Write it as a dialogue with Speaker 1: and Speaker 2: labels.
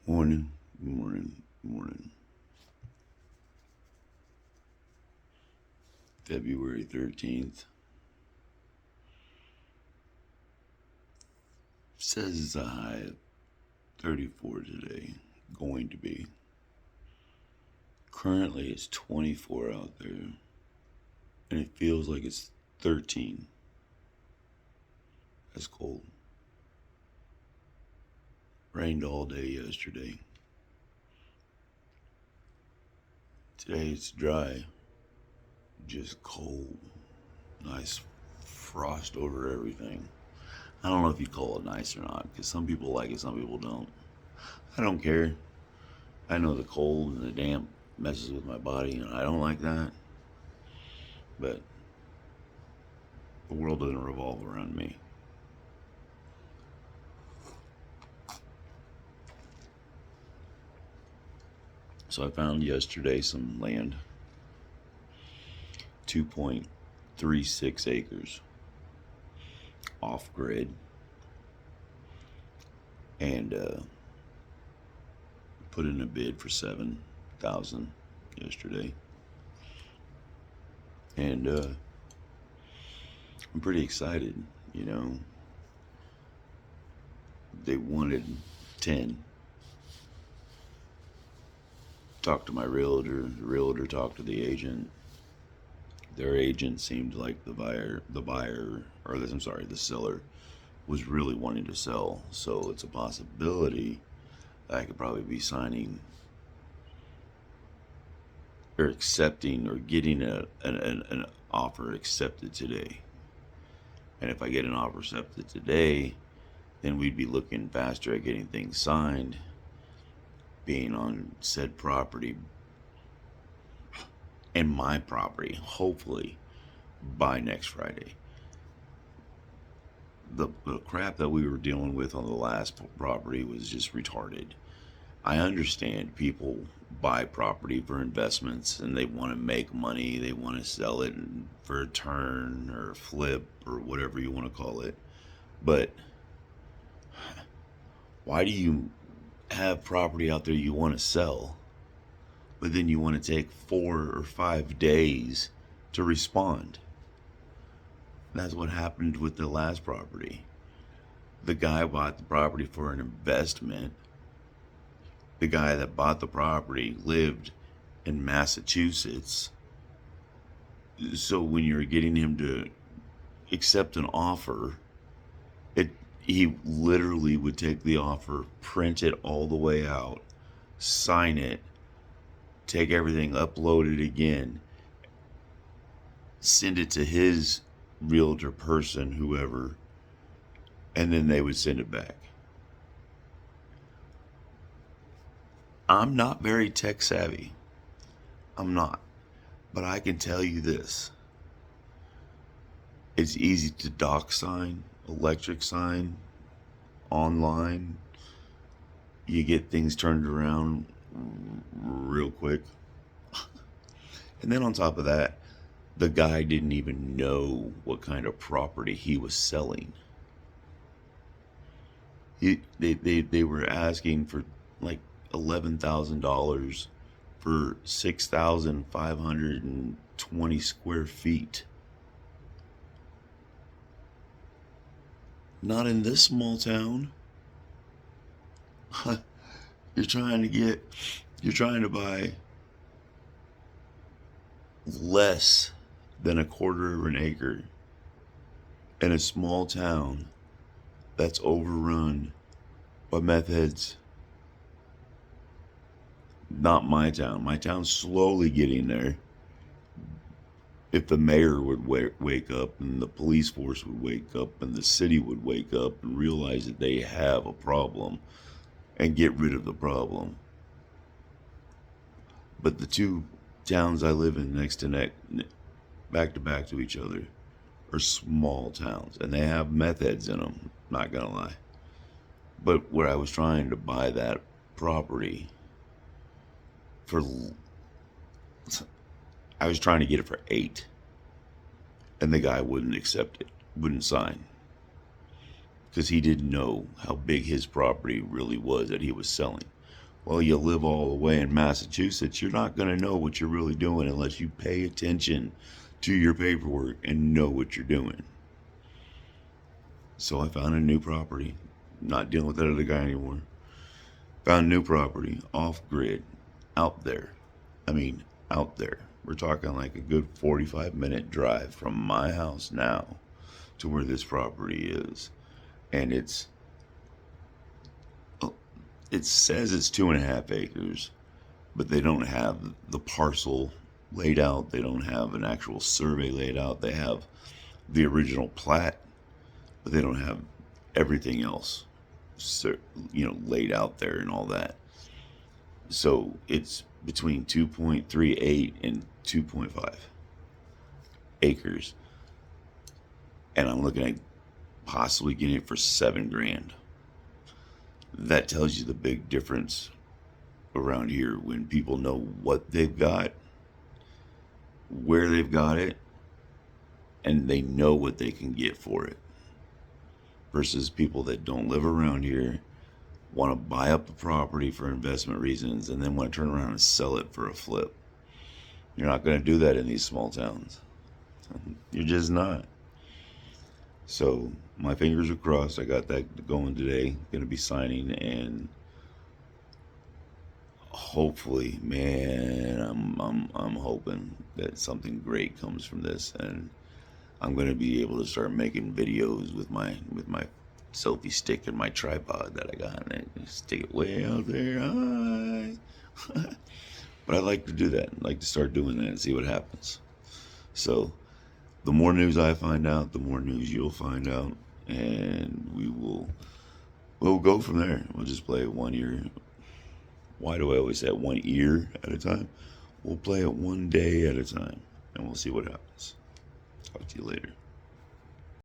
Speaker 1: Morning, morning, morning. February 13th. Says it's a high of 34 today. Going to be. Currently it's 24 out there. And it feels like it's 13. That's cold. Rained all day yesterday. Today it's dry. Just cold. Nice frost over everything. I don't know if you call it nice or not, because some people like it, some people don't. I don't care. I know the cold and the damp messes with my body, and I don't like that. But the world doesn't revolve around me. So I found yesterday some land, 2.36 acres, off grid, and put in a bid for 7,000 yesterday. And I'm pretty excited, you know. They wanted 10. Talked to my realtor. The realtor talked to the agent. Their agent seemed like the seller was really wanting to sell. So it's a possibility that I could probably be signing or accepting or getting an offer accepted today. And if I get an offer accepted today, then we'd be looking faster at getting things signed, being on said property and my property, hopefully by next Friday. The crap that we were dealing with on the last property was just retarded. I understand people buy property for investments and they want to make money, they want to sell it for a turn or flip or whatever you want to call it. But why do you have property out there you want to sell, but then you want to take 4 or 5 days to respond? That's what happened with the last property. The guy bought the property for an investment. The guy that bought the property lived in Massachusetts. So when you're getting him to accept an offer, he literally would take the offer, print it all the way out, sign it, take everything, upload it again, send it to his realtor person, whoever, and then they would send it back. I'm not very tech savvy. I'm not. But I can tell you this. It's easy to doc sign, electric sign, online. You get things turned around real quick. And then on top of that, the guy didn't even know what kind of property he was selling. They were asking for like $11,000 for 6,520 square feet. Not in this small town. You're trying to buy less than a quarter of an acre in a small town that's overrun by meth heads. Not my town. My town's slowly getting there. If the mayor would wake up and the police force would wake up and the city would wake up and realize that they have a problem and get rid of the problem. But the two towns I live in next to neck, back to back to each other, are small towns and they have meth heads in them, not gonna lie. But where I was trying to buy that property for, I was trying to get it for 8, and the guy wouldn't accept it, wouldn't sign, because he didn't know how big his property really was that he was selling. Well, you live all the way in Massachusetts, you're not going to know what you're really doing unless you pay attention to your paperwork and know what you're doing. So I found a new property. Not dealing with that other guy anymore. Found a new property off grid, out there. I mean, out there. We're talking like a good 45-minute drive from my house now to where this property is. And it says it's 2.5 acres, but they don't have the parcel laid out. They don't have an actual survey laid out. They have the original plat, but they don't have everything else, laid out there and all that. So it's between 2.38 and 2.5 acres, and I'm looking at possibly getting it for $7,000. That tells you the big difference around here when people know what they've got, where they've got it, and they know what they can get for it, versus people that don't live around here, want to buy up the property for investment reasons, and then want to turn around and sell it for a flip. You're not going to do that in these small towns. You're just not. So my fingers are crossed. I got that going today. Going to be signing, and hopefully, man, I'm hoping that something great comes from this, and I'm going to be able to start making videos with my selfie stick and my tripod that I got, and I stick it way out there. Hi. But I like to do that. I like to start doing that and see what happens. So the more news I find out, the more news you'll find out, and we'll go from there. We'll just play it 1 year. Why do I always say 1 year at a time? We'll play it 1 day at a time, and we'll see what happens. Talk to you later.